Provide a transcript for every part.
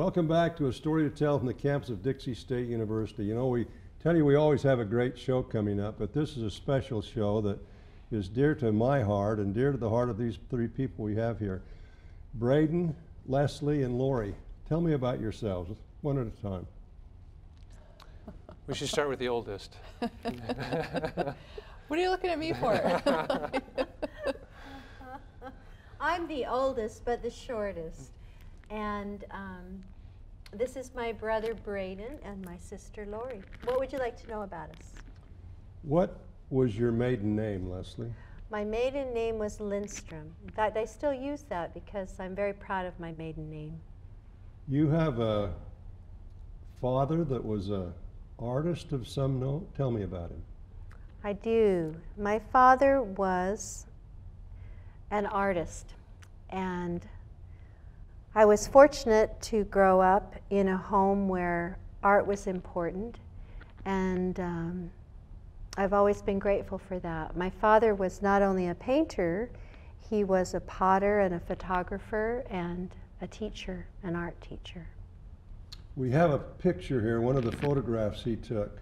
Welcome back to A Story to Tell from the campus of Dixie State University. You know, we tell you we always have a great show coming up, but this is a special show that is dear to my heart and dear to the heart of these three people we have here. Braden, Leslie, and Lori. Tell me about yourselves, one at a time. We should start with the oldest. What are you looking at me for? I'm the oldest, but the shortest. And this is my brother Braden and my sister Lori. What would you like to know about us? What was your maiden name, Leslie? My maiden name was Lindstrom. In fact, I still use that because I'm very proud of my maiden name. You have a father that was an artist of some note. Tell me about him. I do. My father was an artist, and I was fortunate to grow up in a home where art was important, and I've always been grateful for that. My father was not only a painter, he was a potter and a photographer and a teacher, an art teacher. We have a picture here, one of the photographs he took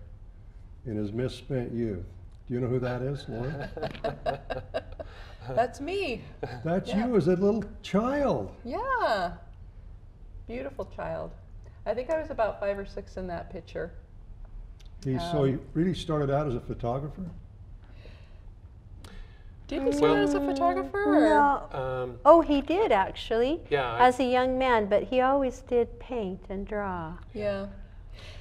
in his misspent youth. Do you know who that is, Lori? That's me. That's Yeah. you as a little child. Yeah. Beautiful child. I think I was about 5 or 6 in that picture. So he really started out as a photographer? Did he start as a photographer? No. Oh, he did actually, Yeah, as a young man, but he always did paint and draw. Yeah.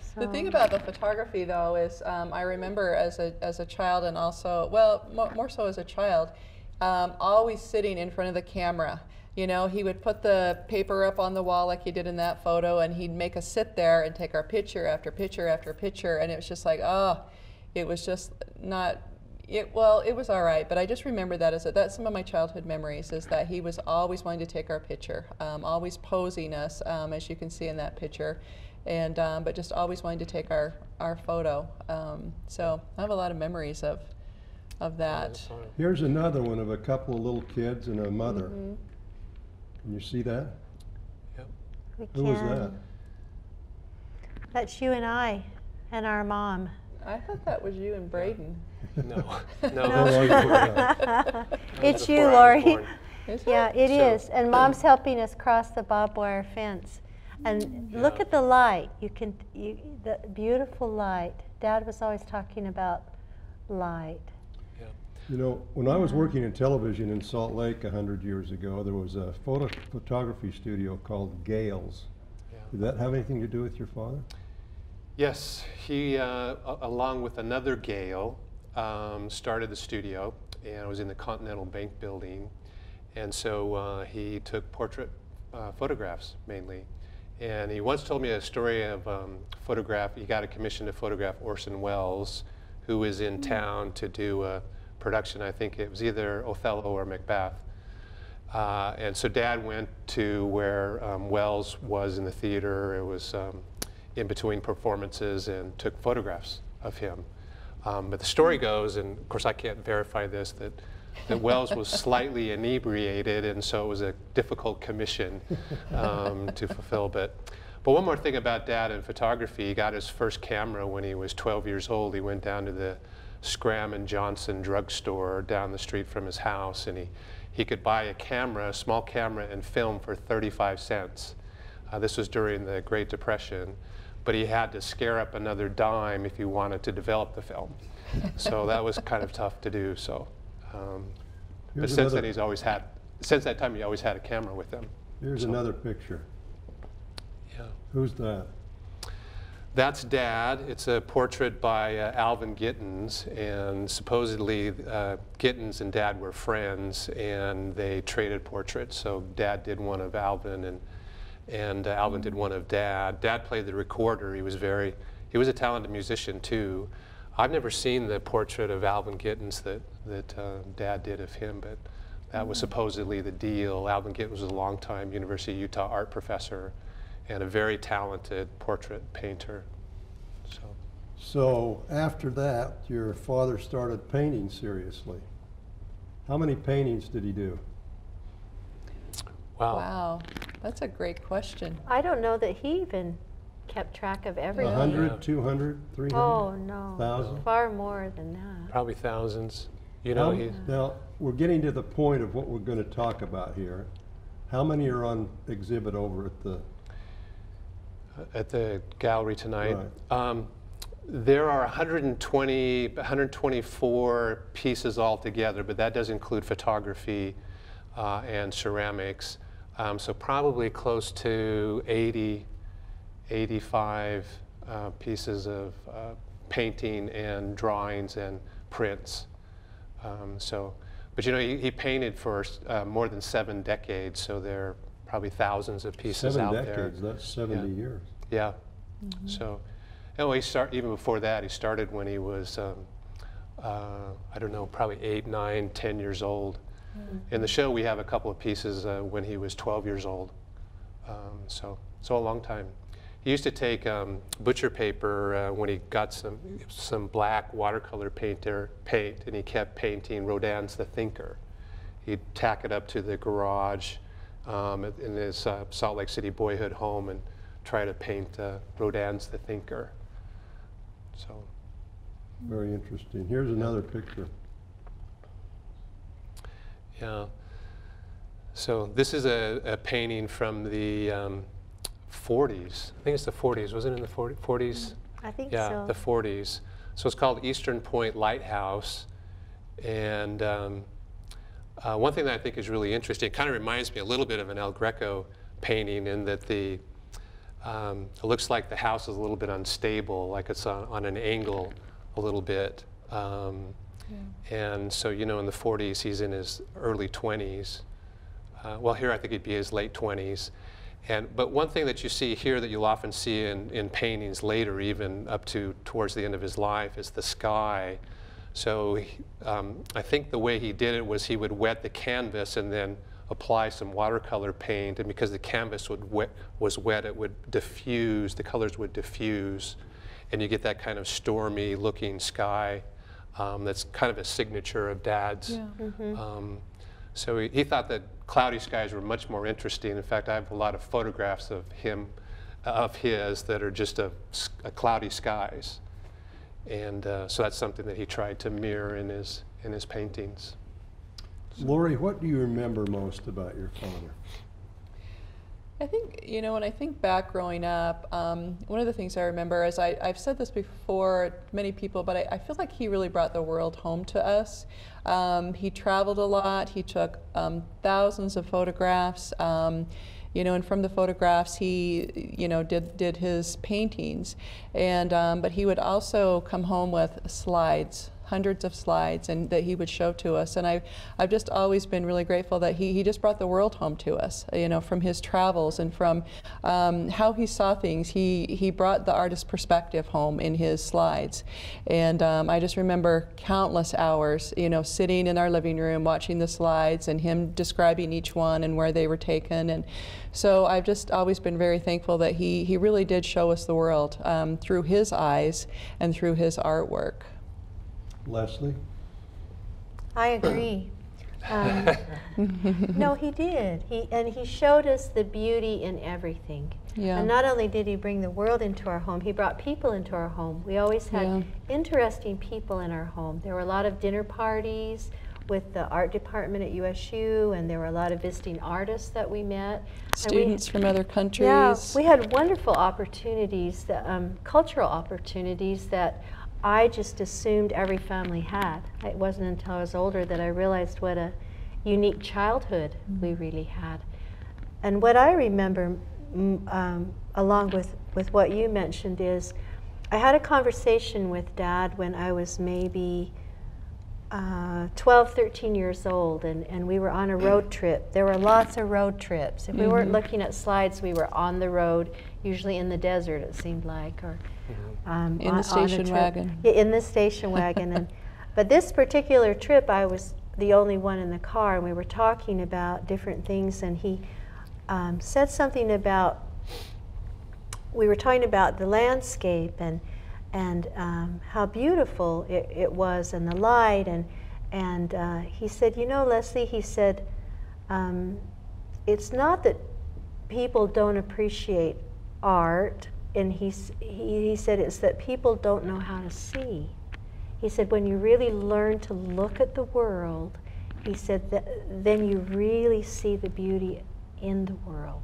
So. The thing about the photography, though, is I remember as a child, and also, well, more so as a child, always sitting in front of the camera. You know, he would put the paper up on the wall like he did in that photo, and he'd make us sit there and take our picture after picture after picture, and it was just like, oh, it was just not. Well, it was all right, but I just remember that that's some of my childhood memories, is that he was always wanting to take our picture, always posing us, as you can see in that picture, and but just always wanting to take our photo. So I have a lot of memories of that. Here's another one of a couple of little kids and a mother. Mm-hmm. Can you see that? We Who was can. that? That's you and I and our mom. I thought that was you and Braden. No, How no. long ago was that? It's Before you, I was Lori. born. Is it? Yeah, it So- is. And Mom's helping us cross the barbed wire fence. And look Yeah. at the light. The beautiful light. Dad was always talking about light. You know, when I was working in television in Salt Lake 100 years ago, there was a photography studio called Gaell's. Yeah. Did that have anything to do with your father? Yes, he, along with another Gaell, started the studio, and it was in the Continental Bank building. And so he took portrait photographs mainly. And he once told me a story of he got a commission to photograph Orson Welles, who was in town to do a production. I think it was either Othello or Macbeth. And so Dad went to where Welles was in the theater. It was in between performances, and took photographs of him. But the story goes, and of course I can't verify this, that Welles was slightly inebriated, and so it was a difficult commission to fulfill. But one more thing about Dad and photography: he got his first camera when he was 12 years old. He went down to the Scram and Johnson drugstore down the street from his house, and he could buy a camera, a small camera, and film for 35 cents. This was during the Great Depression, but he had to scare up another dime if he wanted to develop the film. So that was kind of tough to do. So, but since then since that time he always had a camera with him. Here's another picture. Yeah. Who's that? That's Dad. It's a portrait by Alvin Gittins, and supposedly Gittins and Dad were friends, and they traded portraits. So Dad did one of Alvin, and Alvin did one of Dad. Dad played the recorder. He was a talented musician too. I've never seen the portrait of Alvin Gittins that Dad did of him, but that was supposedly the deal. Alvin Gittins was a longtime University of Utah art professor and a very talented portrait painter. So after that, your father started painting seriously. How many paintings did he do? Wow. Wow. That's a great question. I don't know that he even kept track of everything. 100, Yeah. 200, 300? Oh, no. 1,000? Far more than that. Probably thousands. You know, Now, we're getting to the point of what we're going to talk about here. How many are on exhibit over at the gallery tonight. Right. There are 124 pieces altogether, but that does include photography and ceramics. So probably close to 80, 85 pieces of painting and drawings and prints. But you know, he painted for more than 7 decades, so there are probably thousands of pieces out there. 7 decades, that's 70 years. Yeah. So, anyway, even before that, he started when he was, I don't know, probably 8, 9, 10 years old. In the show, we have a couple of pieces when he was 12 years old. So a long time. He used to take butcher paper when he got some black watercolor paint, and he kept painting Rodin's The Thinker. He'd tack it up to the garage in his Salt Lake City boyhood home and try to paint Rodin's The Thinker. So, Very interesting. Here's another picture. yeah. So this is a painting from the 40s. I think it's the 40s. Was it in the 40s? I think Yeah, so. the 40s. So it's called Eastern Point Lighthouse. And one thing that I think is really interesting, it kind of reminds me a little bit of an El Greco painting in that it looks like the house is a little bit unstable, like it's on an angle a little bit. And so, you know, in the 40s, he's in his early 20s. Well, here I think he'd be his late 20s. But one thing that you see here that you'll often see in paintings later, even up to towards the end of his life, is the sky. So I think the way he did it was he would wet the canvas and then apply some watercolor paint, and because the canvas was wet, it would diffuse, the colors would diffuse, and you get that kind of stormy looking sky that's kind of a signature of Dad's. Yeah. So he thought that cloudy skies were much more interesting. In fact, I have a lot of photographs of his that are just cloudy skies. And so that's something that he tried to mirror in his paintings. Lori, what do you remember most about your father? I think, you know, when I think back growing up, one of the things I remember is I've said this before to many people, but I feel like he really brought the world home to us. He traveled a lot. He took thousands of photographs. You know, and from the photographs, he, you know, did his paintings, and but he would also come home with slides, hundreds of slides, and that he would show to us. And I've just always been really grateful that he just brought the world home to us. You know, from his travels and from how he saw things. He brought the artist's perspective home in his slides, and I just remember countless hours, you know, sitting in our living room watching the slides and him describing each one and where they were taken. And so I've just always been very thankful that he really did show us the world through his eyes and through his artwork. Leslie? I agree. No, he did. He showed us the beauty in everything. Yeah. And not only did he bring the world into our home, he brought people into our home. We always had interesting people in our home. There were a lot of dinner parties with the art department at USU, and there were a lot of visiting artists that we met. Students from other countries. Yeah, we had wonderful opportunities, cultural opportunities that I just assumed every family had. It wasn't until I was older that I realized what a unique childhood we really had. And what I remember, along with what you mentioned, is I had a conversation with Dad when I was maybe 12, 13 years old, and we were on a road trip. There were lots of road trips. If we weren't looking at slides, we were on the road, usually in the desert, it seemed like, or in the station wagon. Yeah, in the station wagon. But this particular trip, I was the only one in the car, and we were talking about different things, and he said something about, we were talking about the landscape and how beautiful it was, and the light, and he said, you know, Leslie, he said, it's not that people don't appreciate art, and he said it's that people don't know how to see. He said when you really learn to look at the world, he said that then you really see the beauty in the world.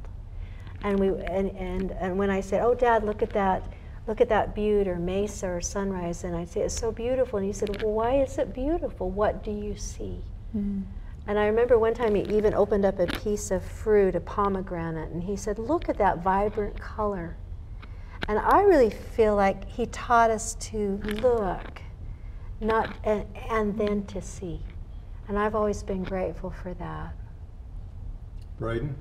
And when I said, "Oh, Dad, look at that butte or mesa or sunrise," and I said, "It's so beautiful," and he said, "Well, why is it beautiful? What do you see?" Mm. And I remember one time he even opened up a piece of fruit, a pomegranate, and he said, "Look at that vibrant color." And I really feel like he taught us to look, and then to see. And I've always been grateful for that. Braden?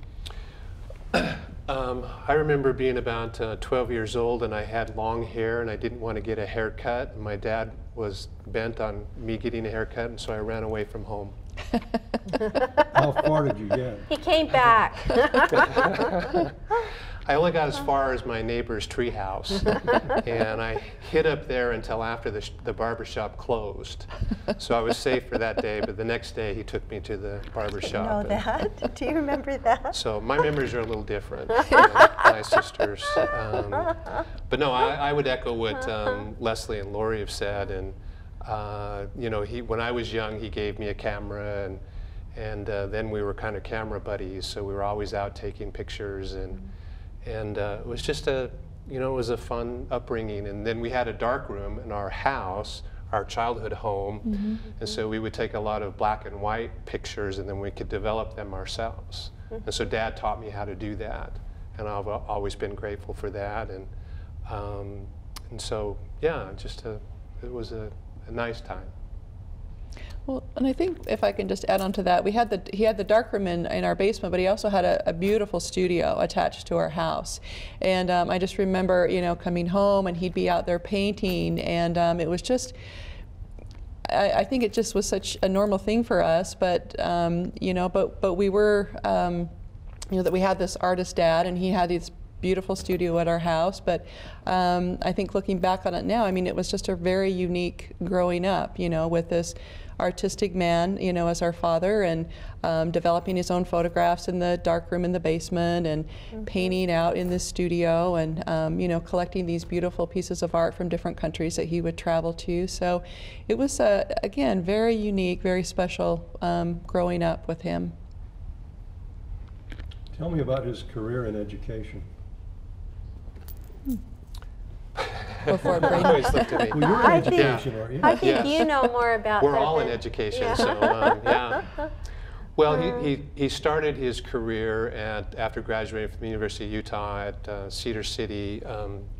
I remember being about 12 years old, and I had long hair, and I didn't want to get a haircut. And my dad was bent on me getting a haircut, and so I ran away from home. How far did you get? He came back. I only got as far as my neighbor's treehouse, and I hid up there until after the barber shop closed. So I was safe for that day, but the next day he took me to the barber shop. Know that? Do you remember that? So my memories are a little different than my sister's. But no, I would echo what Leslie and Lori have said. And you know, when I was young, he gave me a camera, and then we were kind of camera buddies. So we were always out taking pictures, and it was just it was a fun upbringing. And then we had a dark room in our house, our childhood home, mm-hmm. and so we would take a lot of black and white pictures, and then we could develop them ourselves. Mm-hmm. And so Dad taught me how to do that, and I've always been grateful for that. And so yeah, it was a nice time. Well, and I think if I can just add on to that, he had the darkroom in our basement, but he also had a beautiful studio attached to our house. And I just remember, coming home and he'd be out there painting, and it was just, I think it just was such a normal thing for us. But but we were, that we had this artist dad, and he had this beautiful studio at our house. But I think looking back on it now, I mean, it was just a very unique growing up, with this artistic man, as our father, and developing his own photographs in the dark room in the basement, and mm-hmm. painting out in the studio, and collecting these beautiful pieces of art from different countries that he would travel to. So it was again very unique, very special growing up with him. Tell me about his career in education. Before Braden. Always looked at me. Well, you're in education, aren't you? I think you know more about We're that all in than- education, yeah. so yeah. Well, he started his career after graduating from the University of Utah at Cedar City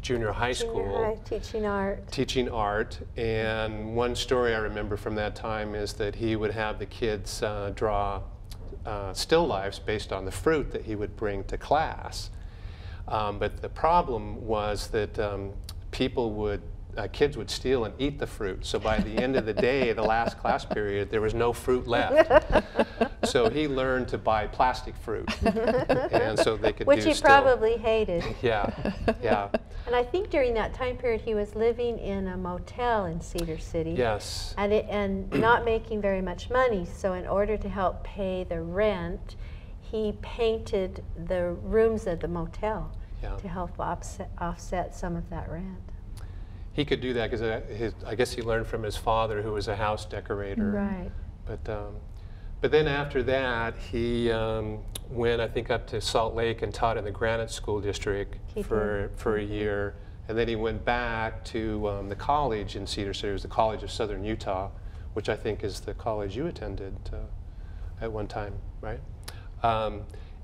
Junior High School. Teaching art. Teaching art, and one story I remember from that time is that he would have the kids draw still lifes based on the fruit that he would bring to class. But the problem was that kids would steal and eat the fruit. So by the end of the day, the last class period, there was no fruit left. So he learned to buy plastic fruit, and so they could Which do he still. probably hated. Yeah, yeah. And I think during that time period, he was living in a motel in Cedar City. Yes. And not making very much money. So in order to help pay the rent, he painted the rooms of the motel. Yeah. To help offset some of that rent. He could do that because I guess he learned from his father, who was a house decorator. Right. But then after that, he went, I think, up to Salt Lake and taught in the Granite School District for a year. And then he went back to the college in Cedar City. It was the College of Southern Utah, which I think is the college you attended at one time, right?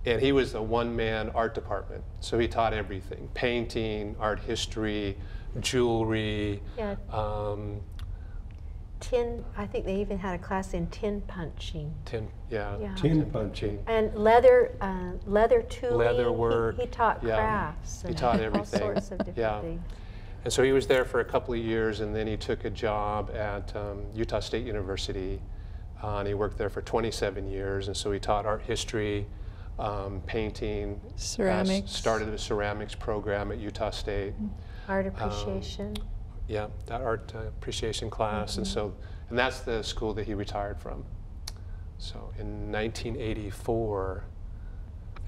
And he was a one-man art department, so he taught everything: painting, art history, jewelry. Yeah. I think they even had a class in tin punching. Tin punching. And leather tooling. Leather work. He taught crafts. He taught everything. All sorts of different things. And so he was there for a couple of years, and then he took a job at Utah State University, and he worked there for 27 years. And so he taught art history, painting, ceramics. Started a ceramics program at Utah State. Art appreciation. Yeah, that art appreciation class, mm-hmm. and that's the school that he retired from. So in 1984,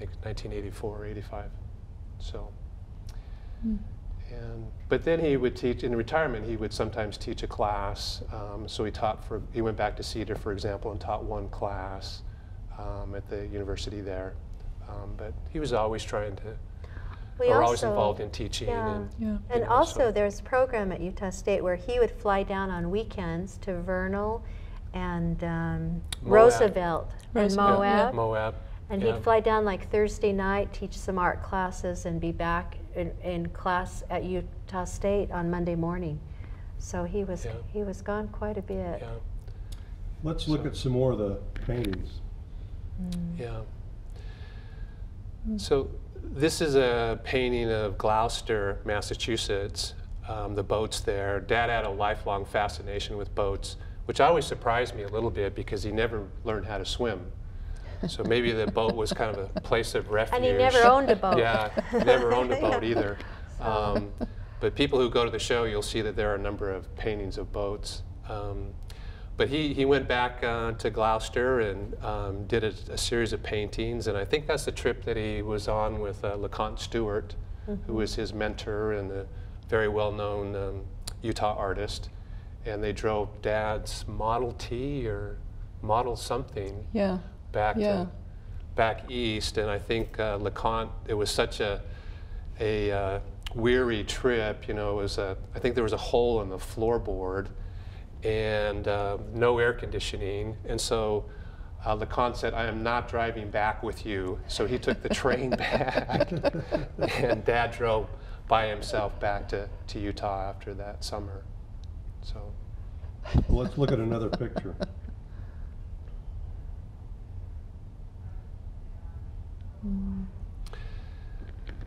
I think 1984 or 85. So, but then he would teach, in retirement, he would sometimes teach a class. So he went back to Cedar, for example, and taught one class at the university there. But he was always trying to, always involved in teaching. Yeah. Yeah. Also there's a program at Utah State where he would fly down on weekends to Vernal and Roosevelt and Moab. Yeah, Moab. And he'd fly down like Thursday night, teach some art classes, and be back in class at Utah State on Monday morning. So he was gone quite a bit. Yeah. Let's look at some more of the paintings. Yeah. So this is a painting of Gloucester, Massachusetts, the boats there. Dad had a lifelong fascination with boats, which always surprised me a little bit because he never learned how to swim. So maybe the boat was kind of a place of refuge. And he never owned a boat. Yeah, he never owned a boat either. But people who go to the show, you'll see that there are a number of paintings of boats. But he went back to Gloucester and did a series of paintings, and I think that's the trip that he was on with LeConte Stewart, who was his mentor and a very well-known Utah artist. And they drove Dad's Model T or Model something back east, and I think LeConte, it was such a weary trip. You know, it was I think there was a hole in the floorboard and no air conditioning, and so LeConte said, "I am not driving back with you." So he took the train back, and Dad drove by himself back to Utah after that summer. So Well, let's look at another picture.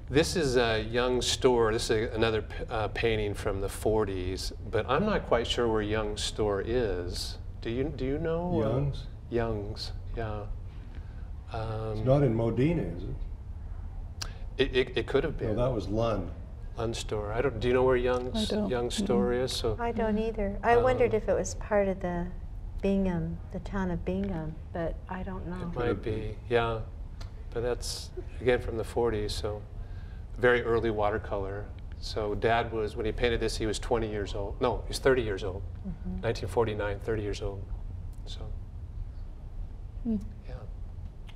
this is a young store. This is another painting from the 40s, but I'm not quite sure where Young's store is. Do you know? Young's? Young's, yeah. It's not in Modena, is it? It could have been. No, that was Lund. Lund store. Do you know where Young's store is? So I don't either. I wondered if it was part of the Bingham, the town of Bingham, but I don't know. it might be, yeah. But that's, again, from the 40s, so very early watercolor. So Dad was, when he painted this, he was 20 years old. No, he was 30 years old. 1949, 30 years old. So, yeah.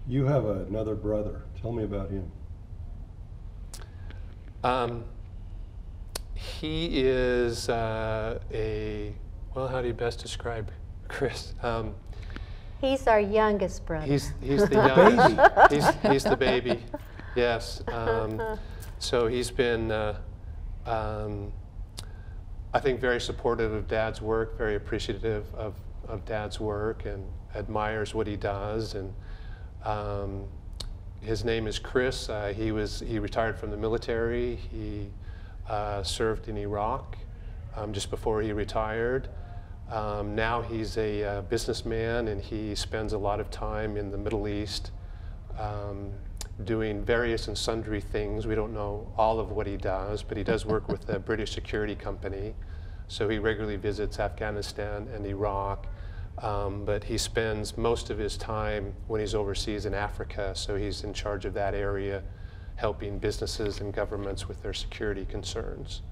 You have another brother. Tell me about him. He is well, how do you best describe Chris? He's our youngest brother. He's the youngest. He's the baby. Yes. So he's been, I think, very supportive of Dad's work, very appreciative of Dad's work, and admires what he does. And his name is Chris. He retired from the military. He served in Iraq just before he retired. Now he's a businessman, and he spends a lot of time in the Middle East doing various and sundry things. We don't know all of what he does, but he does work with a British security company. So he regularly visits Afghanistan and Iraq. But he spends most of his time when he's overseas in Africa, so he's in charge of that area, helping businesses and governments with their security concerns.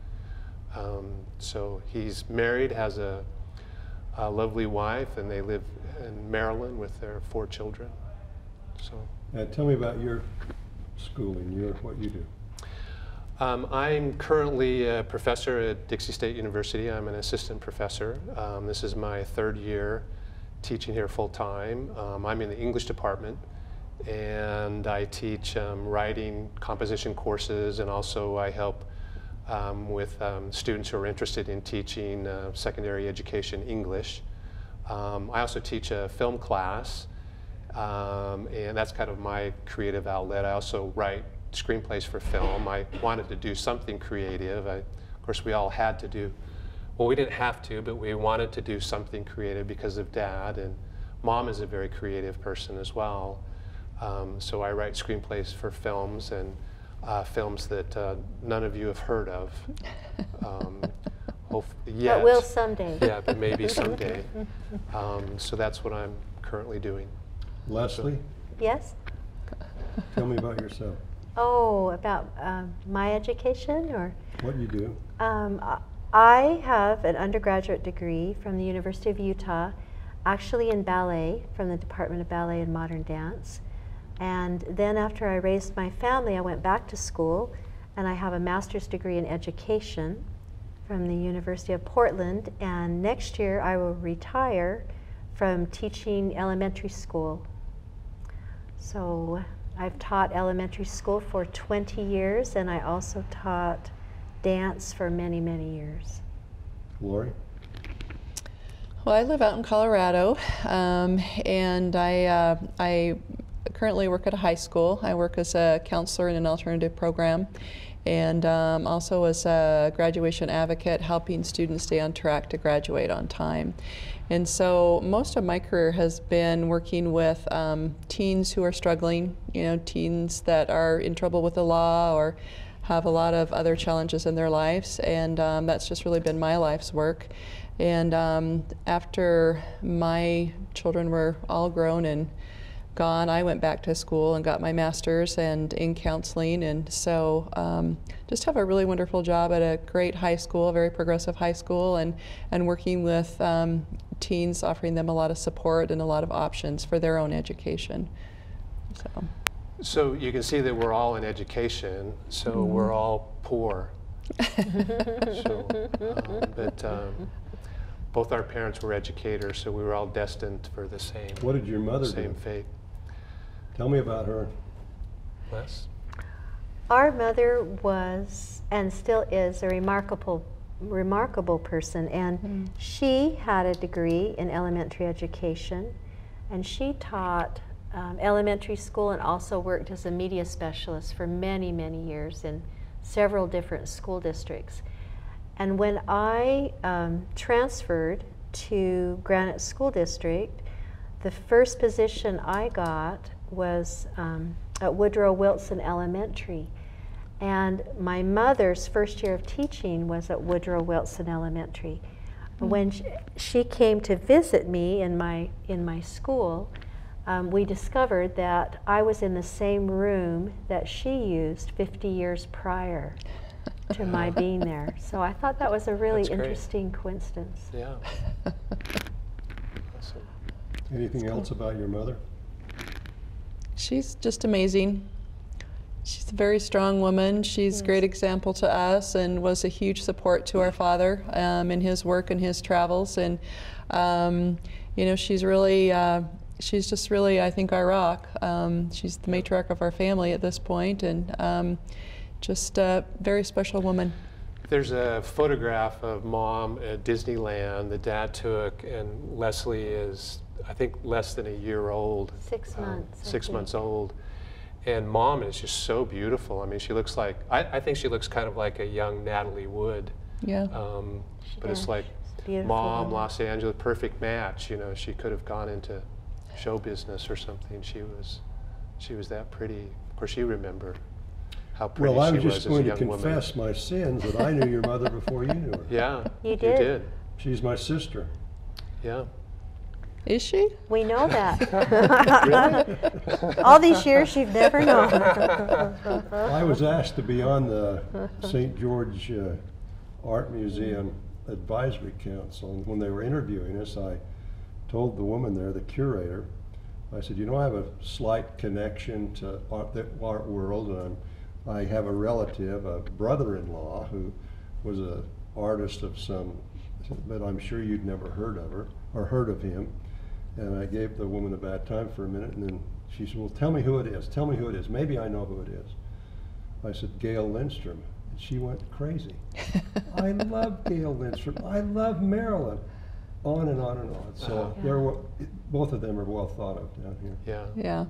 So he's married, has a lovely wife, and they live in Maryland with their 4 children. So. Tell me about your schooling, what you do. I'm currently a professor at Dixie State University. I'm an assistant professor. This is my 3rd year teaching here full-time. I'm in the English department, and I teach writing composition courses, and also I help with students who are interested in teaching secondary education English. I also teach a film class, and that's kind of my creative outlet. I also write screenplays for film. I wanted to do something creative. Of course, we all had to do, well, we didn't have to, but we wanted to do something creative because of Dad, and Mom is a very creative person as well. So I write screenplays for films, and films that none of you have heard of yet. But will someday. Yeah, but maybe someday. So that's what I'm currently doing. Leslie? Yes? Tell me about yourself. Oh, about my education, or? What you do. I have an undergraduate degree from the University of Utah, actually in ballet, from the Department of Ballet and Modern Dance. And then after I raised my family, I went back to school, and I have a master's degree in education from the University of Portland. And next year I will retire from teaching elementary school. So I've taught elementary school for 20 years, and I also taught dance for many, many years. Lori? Well, I live out in Colorado, and I currently work at a high school. I work as a counselor in an alternative program, and also as a graduation advocate, helping students stay on track to graduate on time. And so most of my career has been working with teens who are struggling, teens that are in trouble with the law or have a lot of other challenges in their lives, and that's just really been my life's work. And after my children were all grown and gone, I went back to school and got my master's and in counseling, and so just have a really wonderful job at a great high school, a very progressive high school, and working with teens, offering them a lot of support and a lot of options for their own education. So you can see that we're all in education, so we're all poor. But both our parents were educators, so we were all destined for the same. What did your mother same do? fate. Tell me about her. Les? Our mother was, and still is, a remarkable person, and she had a degree in elementary education, and she taught elementary school and also worked as a media specialist for many, many years in several different school districts. And when I transferred to Granite School District, the first position I got was at Woodrow Wilson Elementary. And my mother's first year of teaching was at Woodrow Wilson Elementary. When she came to visit me in my school, we discovered that I was in the same room that she used 50 years prior to my being there. So I thought that was a really interesting coincidence. Yeah. Awesome. Anything else about your mother? She's just amazing. She's a very strong woman. She's a great example to us and was a huge support to our father in his work and his travels. And she's really, she's just really, I think, our rock. She's the matriarch of our family at this point, and just a very special woman. There's a photograph of Mom at Disneyland that Dad took, and Leslie is, I think, less than a year old. 6 months. 6 months old. And Mom is just so beautiful. I mean, she looks like, I think she looks kind of like a young Natalie Wood. Yeah. But it's like Mom, Los Angeles, perfect match. She could have gone into show business or something. She was that pretty. Of course, you remember how pretty well, I she was just as a going to young woman. confess my sins that I knew your mother before you knew her. Yeah, You did? She's my sister. Yeah. Is she? We know that. All these years you've never known. I was asked to be on the St. George Art Museum Advisory Council, and when they were interviewing us, I told the woman there, the curator, I said, I have a slight connection to the art world, and I have a relative, a brother-in-law, who was an artist of some, but I'm sure you'd never heard of her, or heard of him. And I gave the woman a bad time for a minute, and then she said, well, tell me who it is. Tell me who it is. Maybe I know who it is. I said, Gaell Lindstrom. And she went crazy. I love Gaell Lindstrom. I love Marilyn. On and on and on. So both of them are well thought of down here. Yeah. Yeah.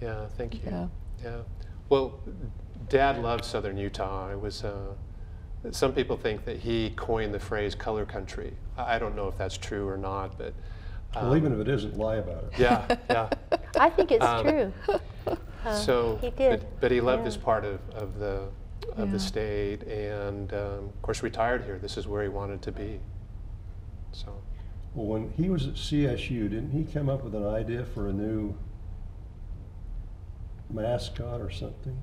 Yeah, thank you. Yeah. Yeah. Well, Dad loved Southern Utah. It was, some people think that he coined the phrase color country. I don't know if that's true or not, but Well, even if it isn't, lie about it. yeah, yeah. I think it's true. So he did. But he loved this part of the state, and of course retired here. This is where he wanted to be. So. Well, when he was at CSU, didn't he come up with an idea for a new mascot or something?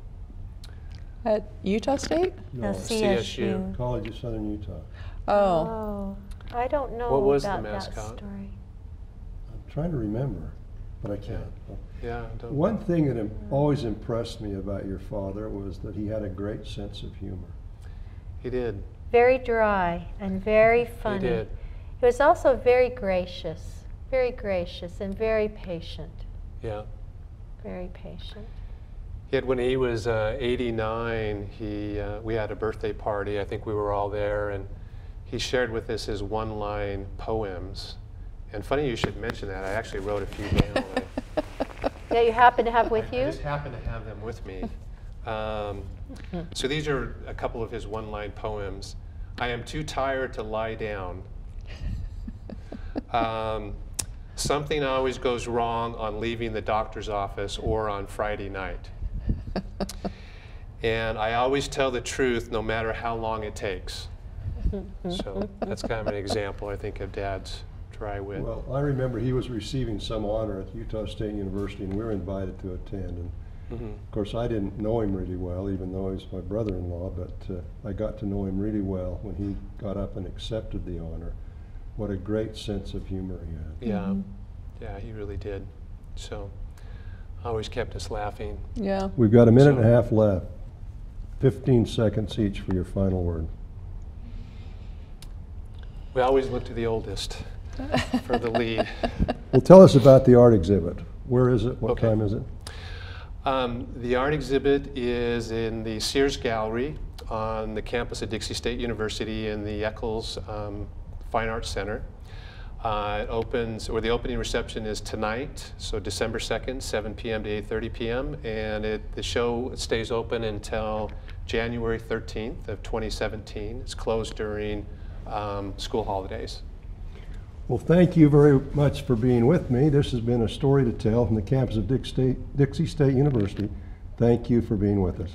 At Utah State? No, CSU. College of Southern Utah. Oh. I don't know What was the about that mascot? story. I'm trying to remember, but I can't. Yeah. I don't- One thing that always impressed me about your father was that he had a great sense of humor. He did. Very dry and very funny. He did. He was also very gracious and very patient. Yeah. Very patient. Yet when he was 89, we had a birthday party. I think we were all there, and he shared with us his one-line poems. And funny you should mention that. I actually wrote a few down. That you happen to have with I you? just happen to have them with me. So these are a couple of his one-line poems. I am too tired to lie down. Something always goes wrong on leaving the doctor's office or on Friday night. And I always tell the truth no matter how long it takes. So that's kind of an example, I think, of Dad's dry wit. Well, I remember he was receiving some honor at Utah State University, and we were invited to attend. And of course, I didn't know him really well, even though he was my brother-in-law, but I got to know him really well when he got up and accepted the honor. What a great sense of humor he had. Yeah, yeah, he really did. So always kept us laughing. Yeah. We've got a minute and a half left. 15 seconds each for your final word. We always look to the oldest for the lead. Well, tell us about the art exhibit. Where is it? What Okay. time is it? The art exhibit is in the Sears Gallery on the campus of Dixie State University in the Eccles Fine Arts Center. It opens, or the opening reception is tonight, so December 2nd, 7 p.m. to 8:30 p.m. And the show stays open until January 13th of 2017. It's closed during school holidays. Well, thank you very much for being with me. This has been A Story to Tell from the campus of Dixie State University. Thank you for being with us.